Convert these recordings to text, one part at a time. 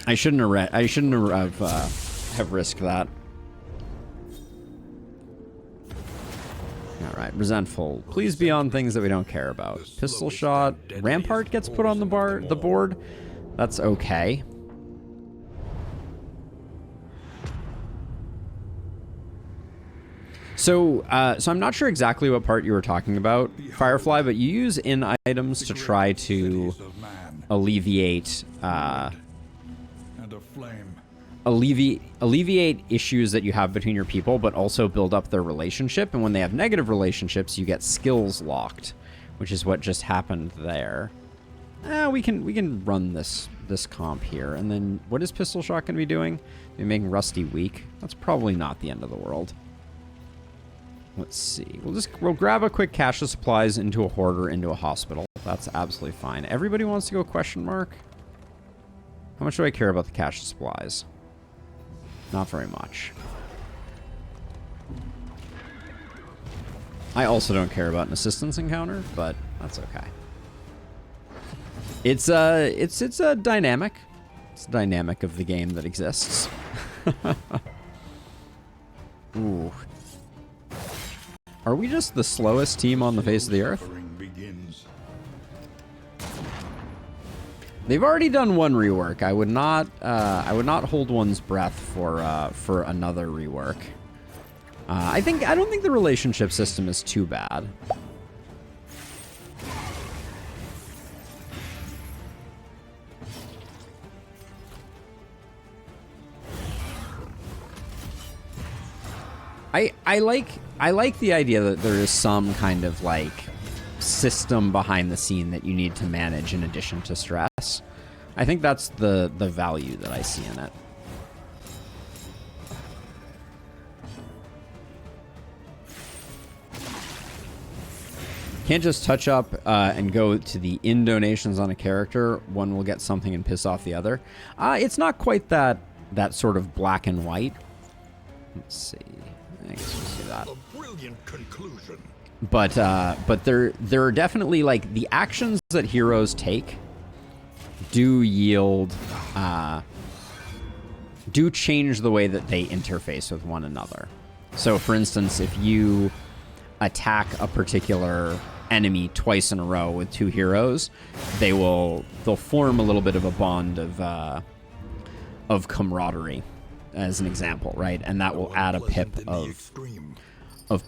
I shouldn't have risked that. All right, resentful. Please be on things that we don't care about. Pistol shot. Rampart gets put on the board. That's okay. So I'm not sure exactly what part you were talking about, Firefly, but you use in items to try to alleviate issues that you have between your people, but also build up their relationship. And when they have negative relationships, you get skills locked, which is what just happened there. We can run this comp here, and then what is pistol shot going to be doing? Be making Rusty weak. That's probably not the end of the world. Let's see. We'll grab a quick cache of supplies into a hoarder, into a hospital. That's absolutely fine. Everybody wants to go question mark? How much do I care about the cache of supplies? Not very much. I also don't care about an assistance encounter, but that's okay. It's a dynamic. It's a dynamic of the game that exists. Ooh. Are we just the slowest team on the face of the earth? They've already done one rework. I would not hold one's breath for another rework. I don't think the relationship system is too bad. I like the idea that there is some kind of like system behind the scene that you need to manage in addition to stress. I think that's the value that I see in it. Can't just touch up and go to the in donations on a character. One will get something and piss off the other. It's not quite that sort of black and white. Let's see. I guess we'll see that. A brilliant conclusion. But there are definitely, like, the actions that heroes take do yield, do change the way that they interface with one another. So, for instance, if you attack a particular enemy twice in a row with two heroes, they'll form a little bit of a bond of camaraderie, as an example, right? And that will add a pip of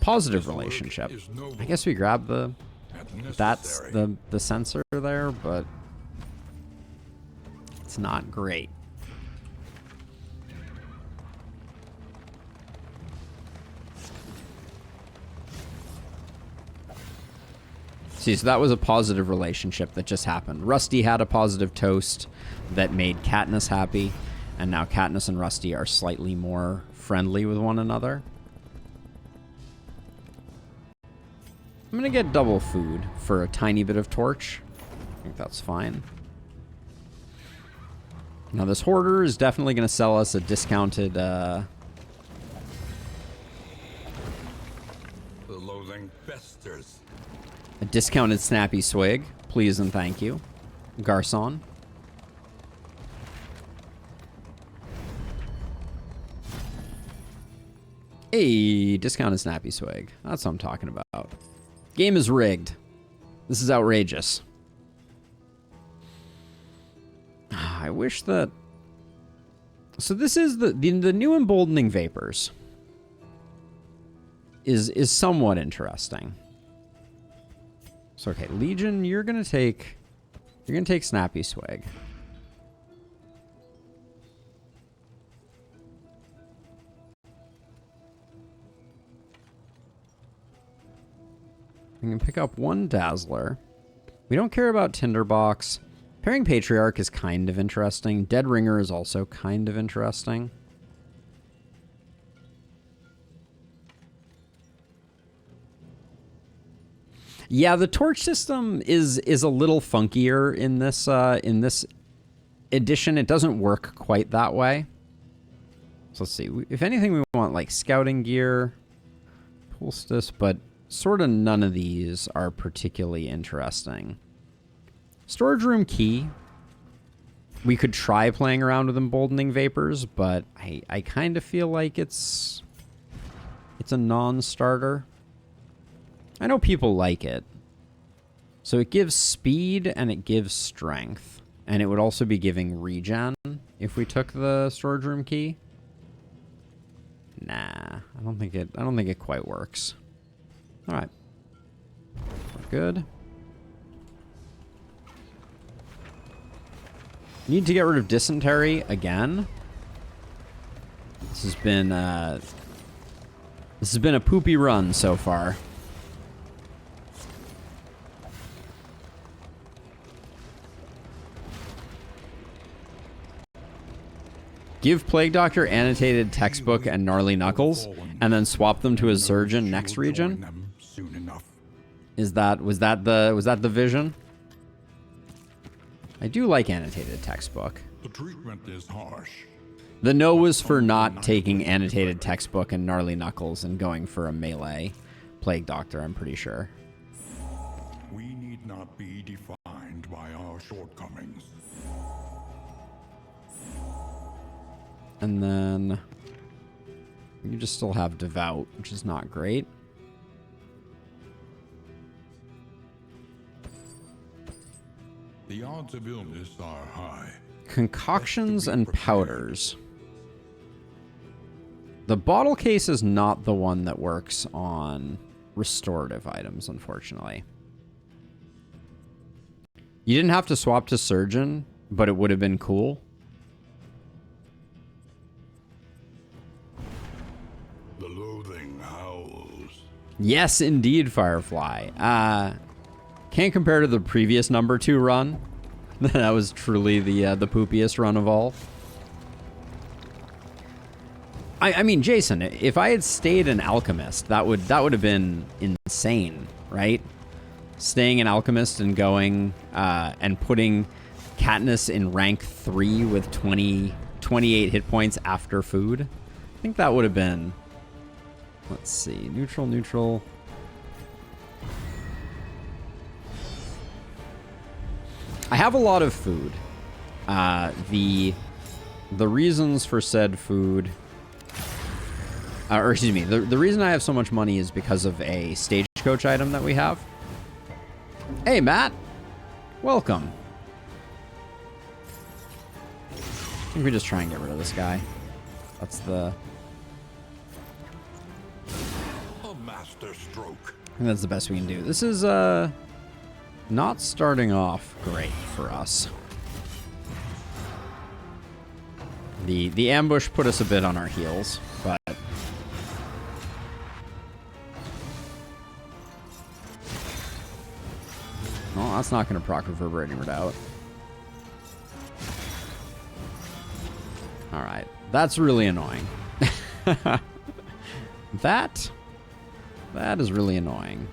positive relationship. I guess we grab that's the sensor there, but it's not great. See, so that was a positive relationship that just happened. Rusty had a positive toast that made Katniss happy, and now Katniss and Rusty are slightly more friendly with one another. I'm gonna get double food for a tiny bit of torch. I think that's fine. Now this hoarder is definitely gonna sell us a discounted the loathing festers. A discounted snappy swig, please and thank you, Garçon. Hey, discounted snappy swig. That's what I'm talking about. Game is rigged. This is outrageous. I wish that... So this is the new emboldening vapors. Is somewhat interesting. So okay, Legion, you're gonna take snappy swig. We can pick up one Dazzler. We don't care about Tinderbox. Pairing Patriarch is kind of interesting. Dead Ringer is also kind of interesting. Yeah, the torch system is a little funkier in this edition. It doesn't work quite that way. So let's see. If anything, we want like scouting gear, poultice, but sort of none of these are particularly interesting. Storage room key. We could try playing around with emboldening vapors, but I kind of feel like it's a non-starter. I know people like it. So it gives speed and it gives strength. And it would also be giving regen if we took the storage room key. Nah, I don't think it quite works. All right. We're good. Need to get rid of dysentery again. This has been a poopy run so far. Give Plague Doctor annotated textbook and gnarly knuckles, and then swap them to a surgeon next region. Was that the vision? I do like annotated textbook. The treatment is harsh. The no was for not taking annotated textbook and gnarly knuckles and going for a melee Plague Doctor, I'm pretty sure. We need not be defined by our shortcomings. And then you just still have Devout, which is not great. The odds of illness are high. Concoctions and powders. The bottle case is not the one that works on restorative items, unfortunately. You didn't have to swap to surgeon, but it would have been cool. The loathing howls. Yes, indeed, Firefly. Can't compare to the previous number 2 run. That was truly the poopiest run of all. I mean, Jason, if I had stayed an alchemist, that would have been insane, right? Staying an alchemist and going and putting Katniss in rank 3 with 28 hit points after food. I think that would have been. Let's see, neutral. I have a lot of food. The reasons for said food, or excuse me, the reason I have so much money is because of a stagecoach item that we have. Hey, Matt. Welcome. I think we just try and get rid of this guy. That's the... A master stroke. I think that's the best we can do. This is, not starting off great for us. The ambush put us a bit on our heels, but... Well, that's not going to proc Reverberating Redoubt. Alright, that's really annoying. That is really annoying.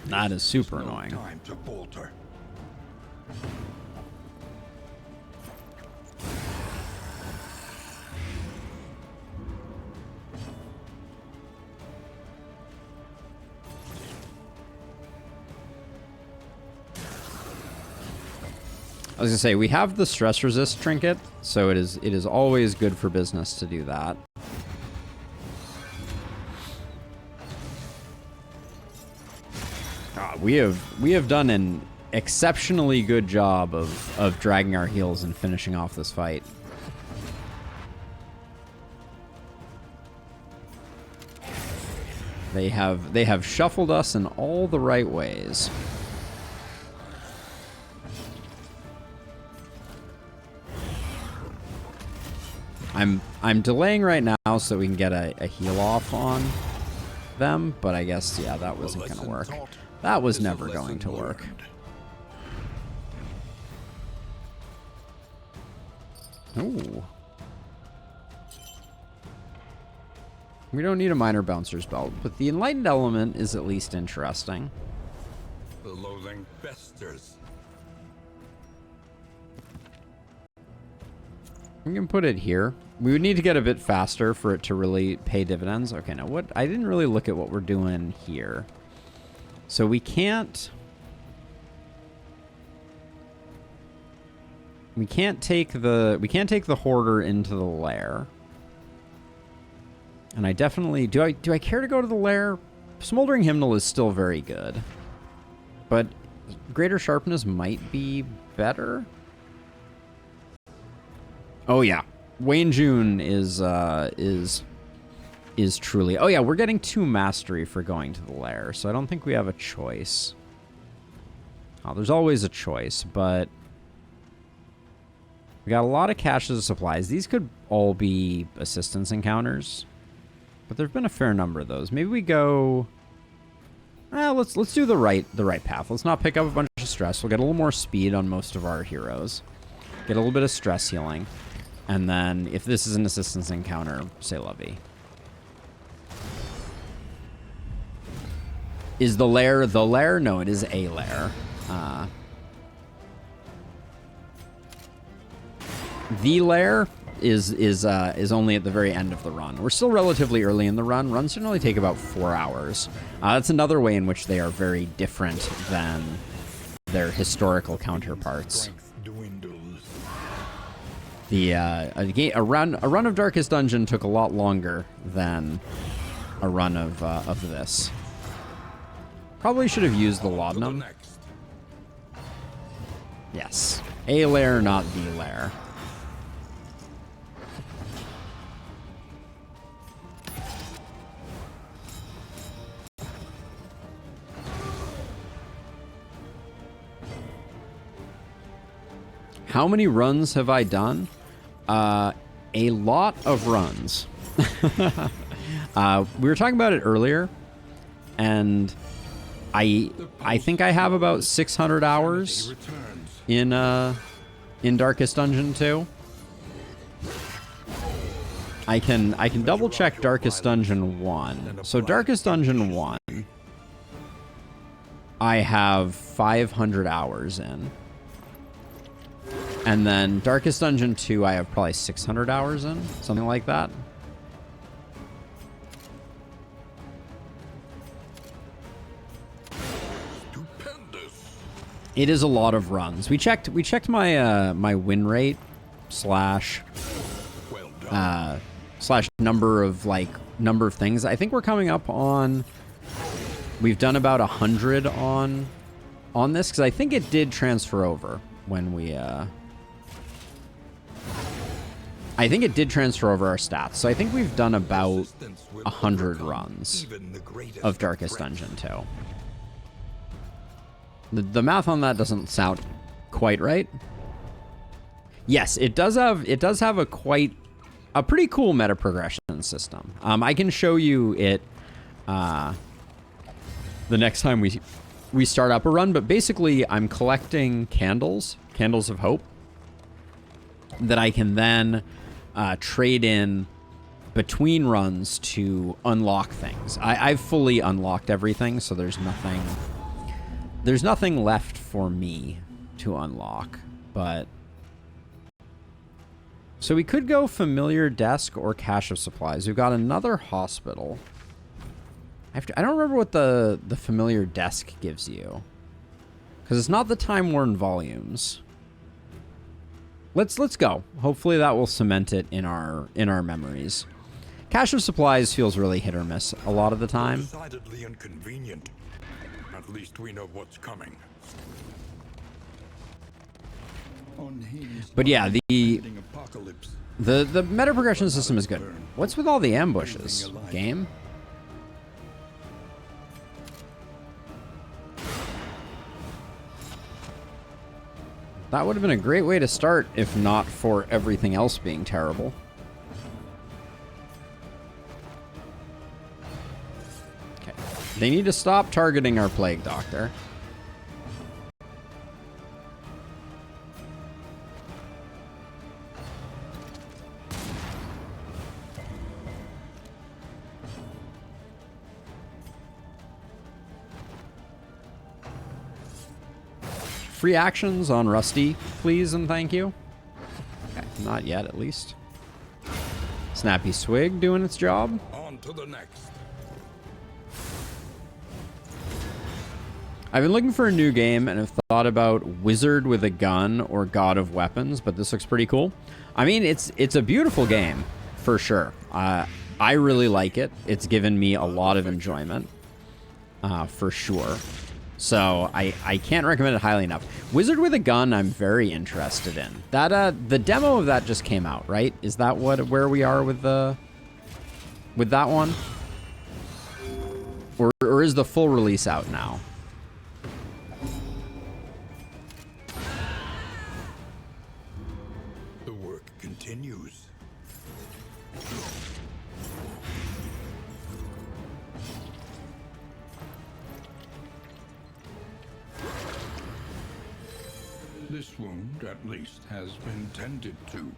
That is super annoying. Time to falter. I was gonna say, we have the stress resist trinket, so it is always good for business to do that. We have done an exceptionally good job of dragging our heels and finishing off this fight. They have shuffled us in all the right ways. I'm delaying right now so we can get a heal off on them, but I guess, yeah, that wasn't going to work. That was never going to work. Ooh. We don't need a minor bouncer's belt, but the enlightened element is at least interesting. The loathing festers. We can put it here. We would need to get a bit faster for it to really pay dividends. Okay, now what? I didn't really look at what we're doing here. So we can't... We can't take the hoarder into the lair. And I definitely... Do I care to go to the lair? Smoldering Hymnal is still very good. But greater sharpness might be better. Oh yeah. Wayne June is truly... Oh yeah, we're getting 2 mastery for going to the lair, so I don't think we have a choice. Oh, there's always a choice, but... We got a lot of caches of supplies. These could all be assistance encounters, but there've been a fair number of those. Maybe we go... let's do the right path. Let's not pick up a bunch of stress. We'll get a little more speed on most of our heroes. Get a little bit of stress healing. And then, if this is an assistance encounter, say lovey. Is the lair the lair? No, it is a lair. The lair is only at the very end of the run. We're still relatively early in the run. Runs generally take about 4 hours. That's another way in which they are very different than their historical counterparts. A run of Darkest Dungeon took a lot longer than a run of this. Probably should have used the laudanum. Yes, a lair, not the lair. How many runs have I done? A lot of runs. We were talking about it earlier, and I think I have about 600 hours in Darkest Dungeon 2. I can double check Darkest Dungeon 1. So Darkest Dungeon 1, I have 500 hours in. And then Darkest Dungeon 2, I have probably 600 hours in, something like that. Stupendous. It is a lot of runs. We checked my my win rate slash number of things. I think we're coming up on. We've done about 100 on this because I think it did transfer over when we. I think it did transfer over our stats, so I think we've done about 100 runs of Darkest Dungeon 2. The math on that doesn't sound quite right. Yes, it does have a pretty cool meta progression system. I can show you it the next time we start up a run, but basically I'm collecting candles of hope that I can then trade in between runs to unlock things. I've fully unlocked everything, so there's nothing left for me to unlock. But so we could go familiar desk or cache of supplies. We've got another hospital. I don't remember what the familiar desk gives you, because it's not the Time Worn volumes. Let's go. Hopefully that will cement it in our memories. Cache of supplies feels really hit or miss a lot of the time. Decidedly inconvenient. At least we know what's coming. But yeah, the meta progression system is good. What's with all the ambushes, game? That would have been a great way to start, if not for everything else being terrible. Okay. They need to stop targeting our Plague Doctor. Free actions on Rusty, please and thank you. Okay. Not yet, at least. Snappy Swig doing its job. On to the next. I've been looking for a new game and have thought about Wizard with a Gun or God of Weapons, but this looks pretty cool. I mean, it's a beautiful game, for sure. I really like it. It's given me a lot of enjoyment, for sure. So I can't recommend it highly enough. Wizard with a Gun, I'm very interested in. That the demo of that just came out, right? Is that where we are with that one? Or is the full release out now? The work continues. This wound, at least, has been tended to.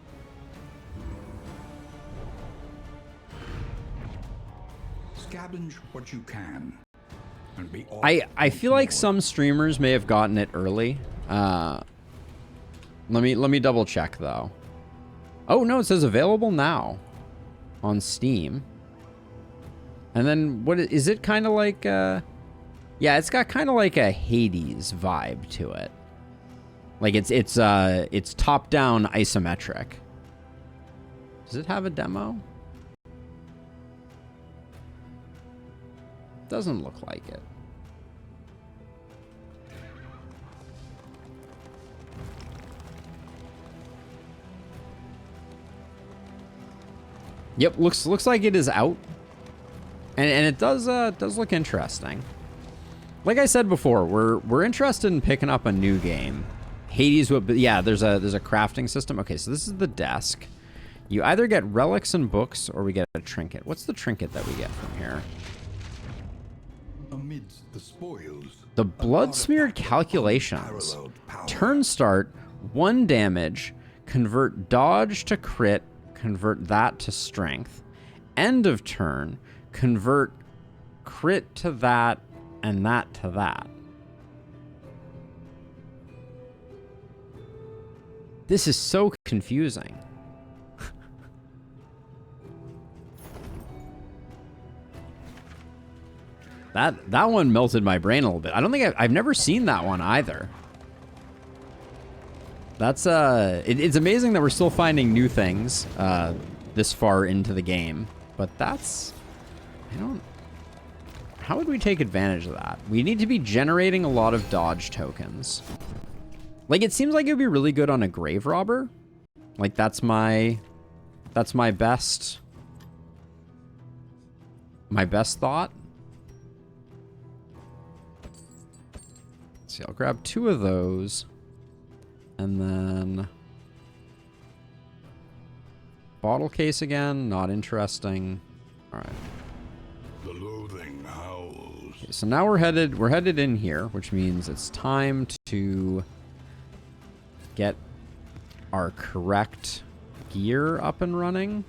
Scavenge what you can. And be I feel like some streamers may have gotten it early. Let me double check though. Oh no, it says available now on Steam. And then what is it kind of like yeah, it's got kind of like a Hades vibe to it. Like it's top-down isometric. Does it have a demo? Doesn't look like it. Yep, looks like it is out. And it does look interesting. Like I said before, we're interested in picking up a new game. Hades, yeah, there's a crafting system. Okay, so this is the desk. You either get relics and books or we get a trinket. What's the trinket that we get from here? Amidst the spoils. The blood smeared calculations. Turn start, 1 damage, convert dodge to crit, convert that to strength. End of turn, convert crit to that and that to that. This is so confusing. That one melted my brain a little bit. I don't think I've never seen that one either. That's it's amazing that we're still finding new things this far into the game, but how would we take advantage of that? We need to be generating a lot of dodge tokens. Like, it seems like it would be really good on a grave robber. Like, that's my best thought. Let's see, I'll grab 2 of those. And then bottle case again, not interesting. All right. The loathing howls. Okay, so now we're headed in here, which means it's time to get our correct gear up and running.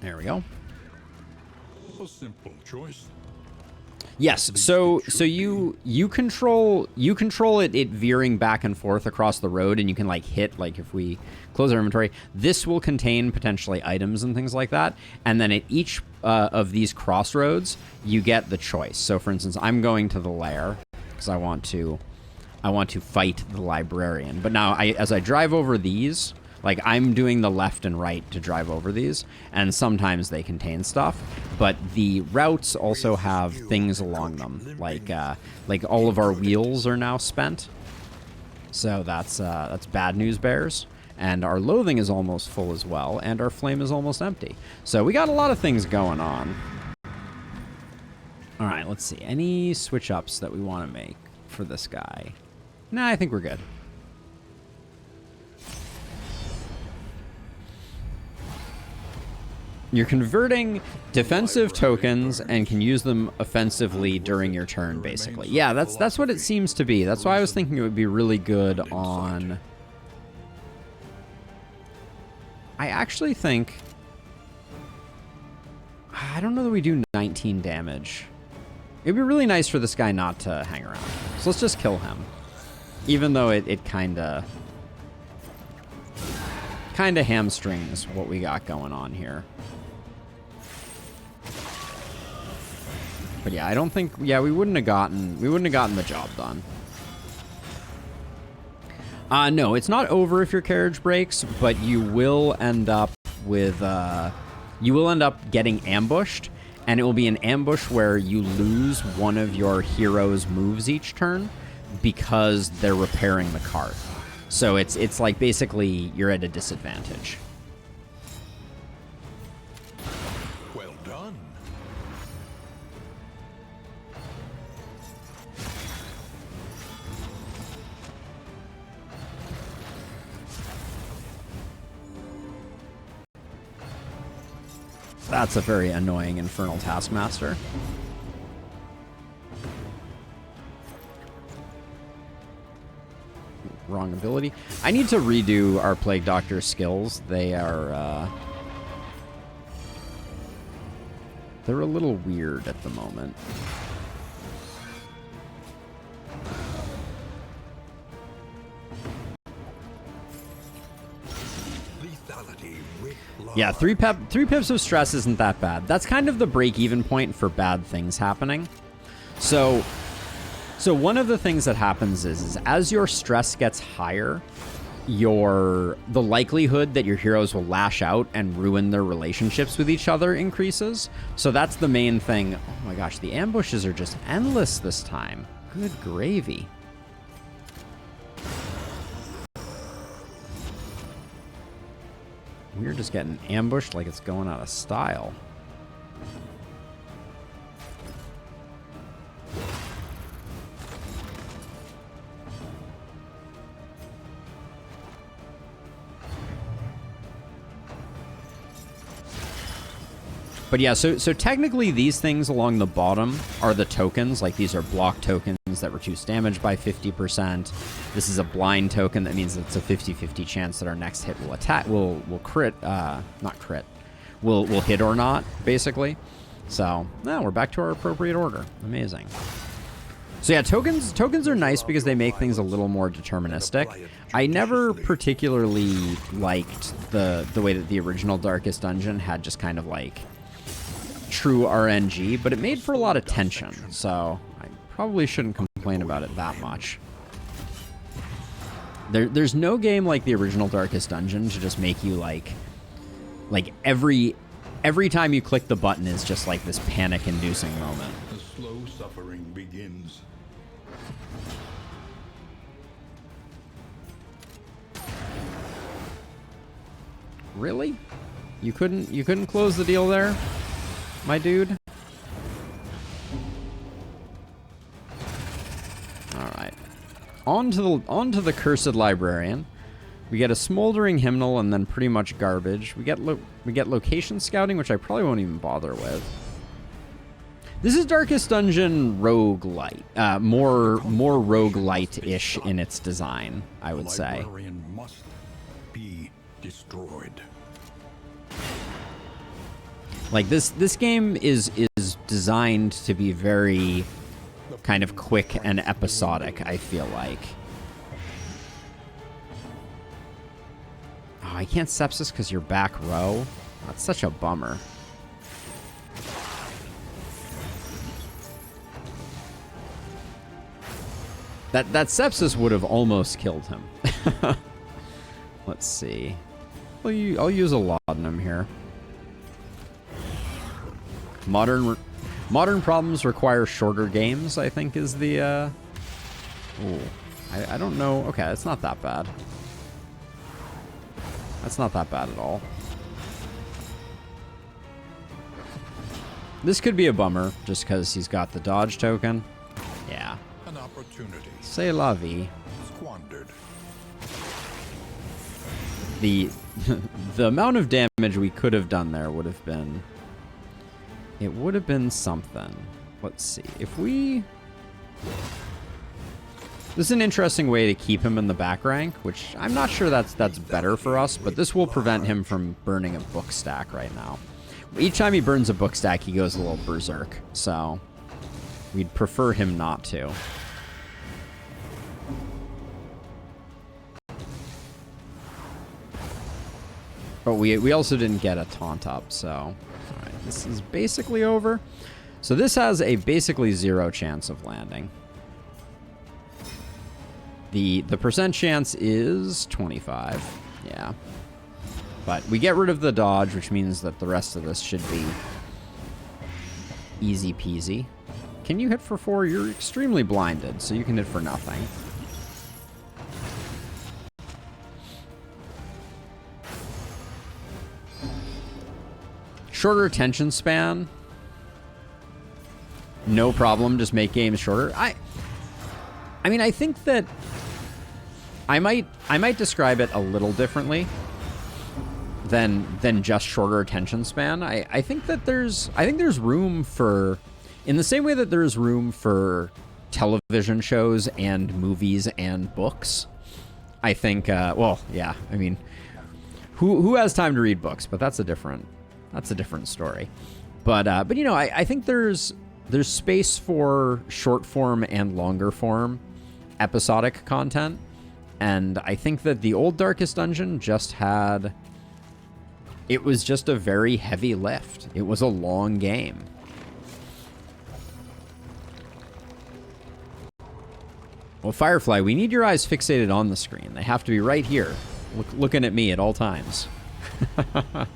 There we go. A simple choice. Yes, so you control it veering back and forth across the road, and you can like hit, like if we close our inventory, this will contain potentially items and things like that, and then at each of these crossroads you get the choice. So for instance, I'm going to the lair because I want to fight the librarian, but now as I drive over these, like I'm doing the left and right to drive over these, and sometimes they contain stuff, but the routes also have things along them, like all of our wheels are now spent, so that's bad news bears, and our loathing is almost full as well, and our flame is almost empty. So we got a lot of things going on. All right, let's see, any switch ups that we want to make for this guy? Nah, I think we're good. You're converting defensive tokens and can use them offensively during your turn, basically. Yeah, that's what it seems to be. That's why I was thinking it would be really good on... I actually think... I don't know that we do 19 damage. It'd be really nice for this guy not to hang around. So let's just kill him. Even though it kind of kind of hamstrings what we got going on here. But yeah, I don't think, yeah, we wouldn't have gotten the job done. No, it's not over if your carriage breaks, but you will end up with, you will end up getting ambushed, and it will be an ambush where you lose one of your hero's moves each turn because they're repairing the cart. So it's like basically you're at a disadvantage. Well done. That's a very annoying Infernal Taskmaster. Wrong ability. I need to redo our Plague Doctor skills. They are, they're a little weird at the moment. Yeah, three pips of stress isn't that bad. That's kind of the break-even point for bad things happening. So one of the things that happens is as your stress gets higher, the likelihood that your heroes will lash out and ruin their relationships with each other increases. So that's the main thing. Oh my gosh, the ambushes are just endless this time. Good gravy. We're just getting ambushed like it's going out of style. But yeah, so technically these things along the bottom are the tokens. Like these are block tokens that reduce damage by 50%. This is a blind token that means it's a 50-50 chance that our next hit will attack, will crit, not crit, will hit or not, basically. So now we're back to our appropriate order. Amazing. So yeah, tokens are nice because they make things a little more deterministic. I never particularly liked the way that the original Darkest Dungeon had just kind of like true RNG, but it made for a lot of tension, so I probably shouldn't complain about it that much. There's no game like the original Darkest Dungeon to just make you like every time you click the button is just like this panic-inducing moment. The slow suffering begins. Really? You couldn't close the deal there, my dude? Alright. On to the Cursed Librarian. We get a Smoldering Hymnal and then pretty much garbage. We get Location Scouting, which I probably won't even bother with. This is Darkest Dungeon roguelite. More roguelite-ish in its design, I would say. The librarian must be destroyed. Like this game is designed to be very kind of quick and episodic, I feel like. Oh, I can't sepsis because you're back row. That's such a bummer. That sepsis would have almost killed him. Let's see. I'll use a laudanum here. Modern problems require shorter games, I think is the, Ooh. I don't know. Okay, that's not that bad. That's not that bad at all. This could be a bummer, just because he's got the dodge token. Yeah. An opportunity. C'est la vie. Squandered. The amount of damage we could have done there would have been... It would have been something. Let's see. If we... This is an interesting way to keep him in the back rank, which I'm not sure that's better for us, but this will prevent him from burning a book stack right now. Each time he burns a book stack, he goes a little berserk, so we'd prefer him not to. But we also didn't get a taunt up, so... Alright, this is basically over. So this has a basically 0 chance of landing. The percent chance is 25. Yeah. But we get rid of the dodge, which means that the rest of this should be easy peasy. Can you hit for 4? You're extremely blinded, so you can hit for nothing. Shorter attention span. No problem, just make games shorter. I mean, I think that I might describe it a little differently than just shorter attention span. I think that there's room for, in the same way that there's room for television shows and movies and books. I think well, yeah, I mean, who has time to read books? But that's a different story. But you know, I think there's space for short form and longer form episodic content. And I think that the old Darkest Dungeon it was just a very heavy lift. It was a long game. Well, Firefly, we need your eyes fixated on the screen. They have to be right here, looking at me at all times. Alright,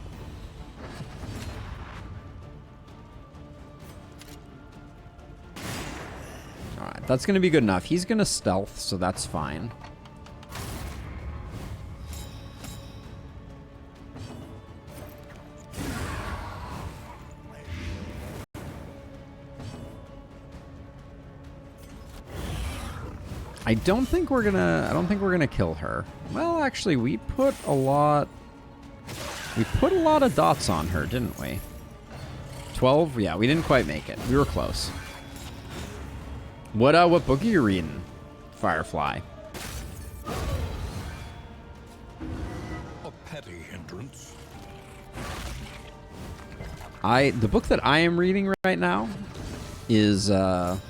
that's going to be good enough. He's going to stealth, so that's fine. I don't think we're gonna kill her. Well, actually, we put a lot of dots on her, didn't we? 12? Yeah, we didn't quite make it. We were close. What book are you reading, Firefly? A petty hindrance. The book that I am reading right now is let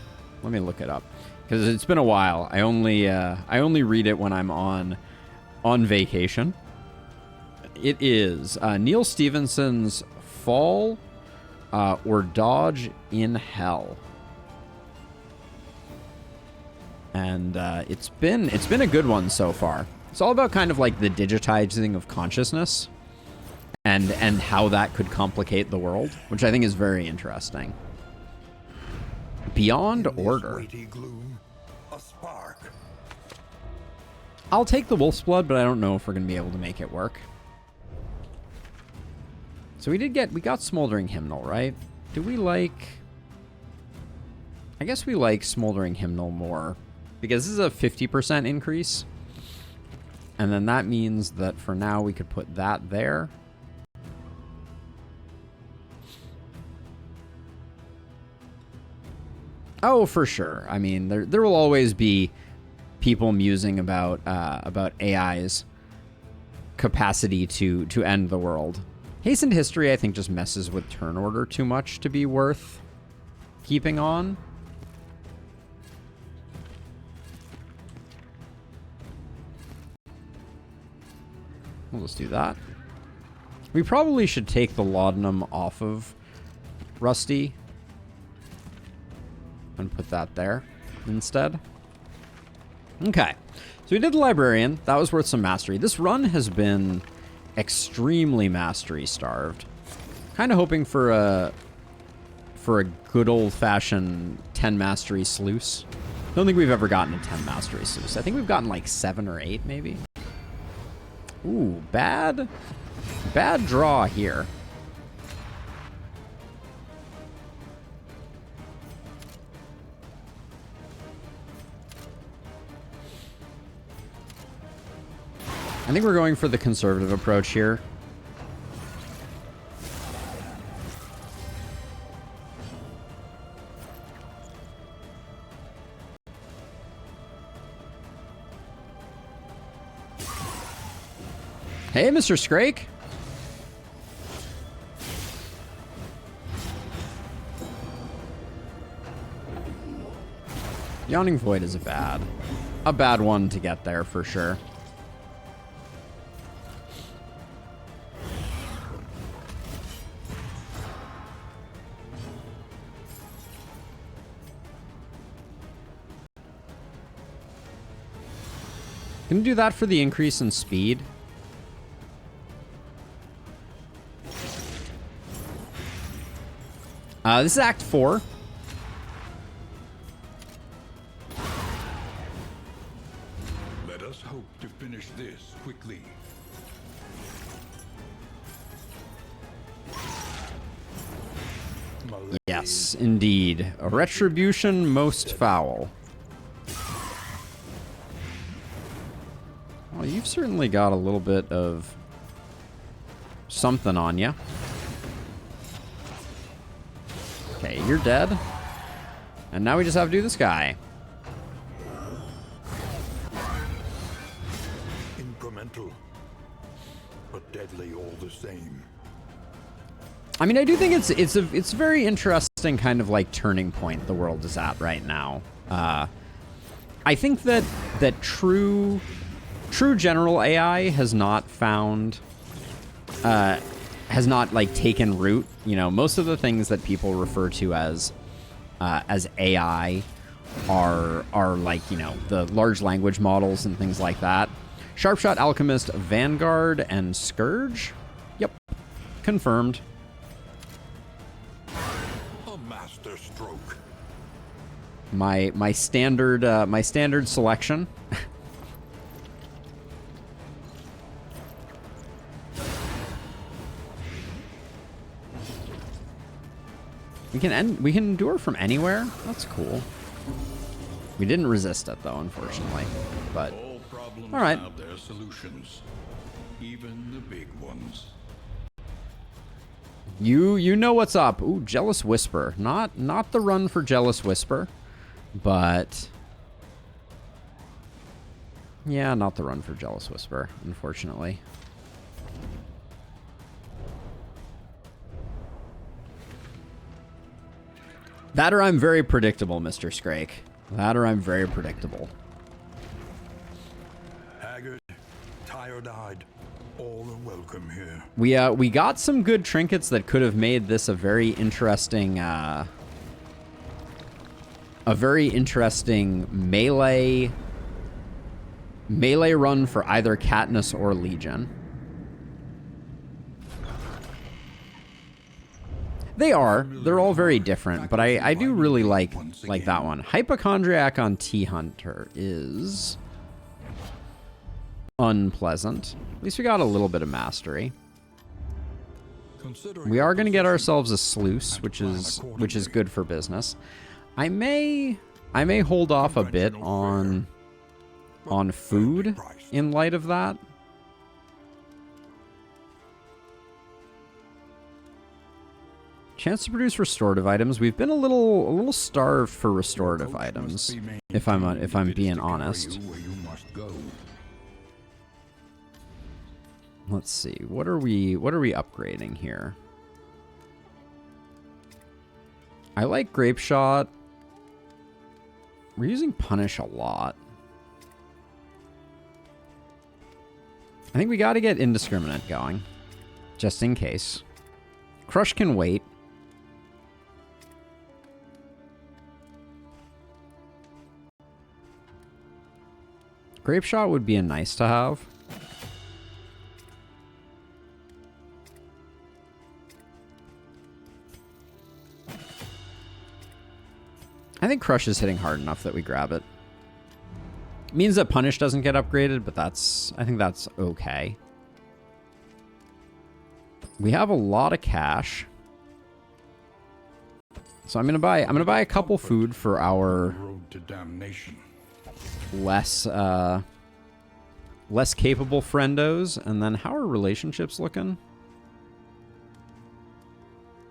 me look it up. Because it's been a while. I only read it when I'm on vacation. It is Neil Stephenson's Fall or Dodge in Hell. And it's been a good one so far. It's all about kind of like the digitizing of consciousness and how that could complicate the world, which I think is very interesting. Beyond Order. A spark. I'll take the Wolf's Blood, but I don't know if we're going to be able to make it work. So we got Smoldering Hymnal, right? Do we like... I guess we like Smoldering Hymnal more, because this is a 50% increase. And then that means that for now we could put that there. Oh, for sure. I mean, there will always be people musing about AI's capacity to end the world. Hastened History, I think, just messes with turn order too much to be worth keeping on. We'll just do that. We probably should take the laudanum off of Rusty and put that there instead. Okay, so we did the Librarian. That was worth some mastery. This run has been extremely mastery starved. Kind of hoping for a good old-fashioned 10 mastery sluice. Don't think we've ever gotten a 10 mastery sluice. I think we've gotten like 7 or 8 maybe. Ooh, bad draw here. I think we're going for the conservative approach here. Hey, Mr. Scrake. Yawning Void is a bad one to get there for sure. Gonna do that for the increase in speed. This is Act 4. Let us hope to finish this quickly. Yes, indeed. A retribution most foul. Well, you've certainly got a little bit of something on you. Okay, you're dead. And now we just have to do this guy. Incremental, but deadly all the same. I mean, I do think it's a very interesting kind of like turning point the world is at right now. I think that true general AI has not found has not like taken root. You know, most of the things that people refer to as AI are like, you know, the large language models and things like that. Sharpshot, Alchemist, Vanguard, and Scourge. Yep, confirmed. A master stroke. My standard selection. We can endure from anywhere. That's cool. We didn't resist it though, unfortunately. But All problems all right. have their solutions, even the big ones. You know what's up. Ooh, Jealous Whisper. Not the run for Jealous Whisper, but yeah, not the run for Jealous Whisper, unfortunately. That or I'm very predictable, Mr. Scrake. That or I'm very predictable. Haggard, tired-eyed, all are welcome here. We got some good trinkets that could have made this a very interesting melee run for either Katniss or Legion. They're all very different, but I do really like that one. Hypochondriac on T-Hunter is unpleasant. At least we got a little bit of mastery. We are going to get ourselves a sluice, which is good for business. I may hold off a bit on food in light of that. Chance to produce restorative items. We've been a little starved for restorative items, if I'm being honest. Let's see. What are we upgrading here? I like Grape Shot. We're using Punish a lot. I think we got to get Indiscriminate going, just in case. Crush can wait. Grape Shot would be a nice to have. I think Crush is hitting hard enough that we grab it. Means that Punish doesn't get upgraded, but I think that's okay. We have a lot of cash. So I'm gonna buy a couple food for our Road to damnation. less capable friendos. And then how are relationships looking?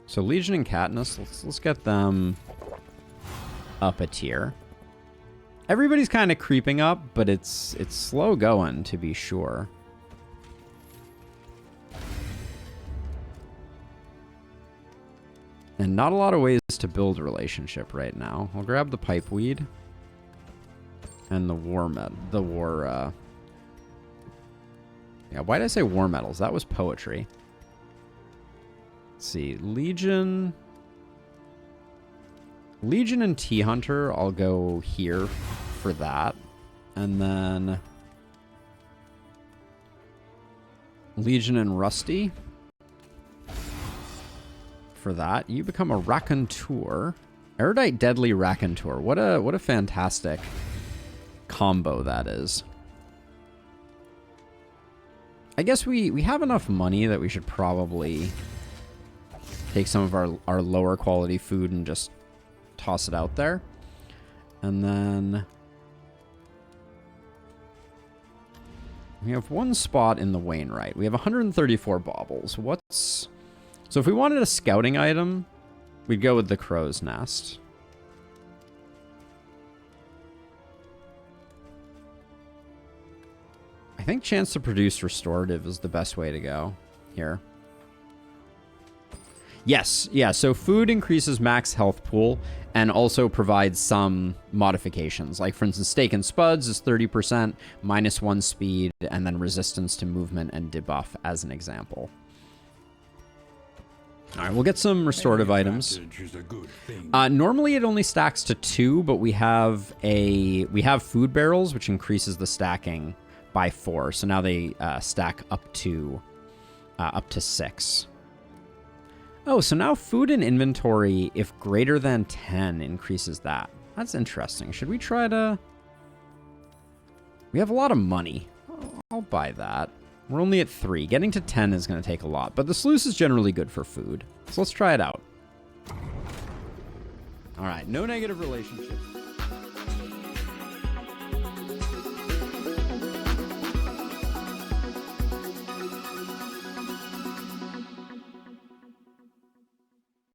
So Legion and Katniss, let's get them up a tier. Everybody's kind of creeping up, but it's slow going, to be sure. And not a lot of ways to build a relationship right now. I'll grab the pipeweed and the yeah, why did I say war metals? That was poetry. Let's see, Legion and T-Hunter, I'll go here for that. And then Legion and Rusty. For that, you become a Raconteur. Erudite Deadly Raconteur. What a fantastic combo that is. I guess we have enough money that we should probably take some of our lower quality food and just toss it out there. And then we have one spot in the Wainwright. We have 134 baubles. So if we wanted a scouting item, we'd go with the Crow's Nest. I think chance to produce restorative is the best way to go here. Yes, yeah, so food increases max health pool and also provides some modifications. Like, for instance, Steak and Spuds is 30%, -1 speed, and then resistance to movement and debuff as an example. All right, we'll get some restorative items. Normally it only stacks to 2, but we have food barrels, which increases the stacking by 4. So now they stack up to 6. Oh, so now food in inventory, if greater than 10, increases that. That's interesting. Should we try to... We have a lot of money. I'll buy that. We're only at 3. Getting to 10 is going to take a lot, but the sluice is generally good for food. So let's try it out. All right, no negative relationships.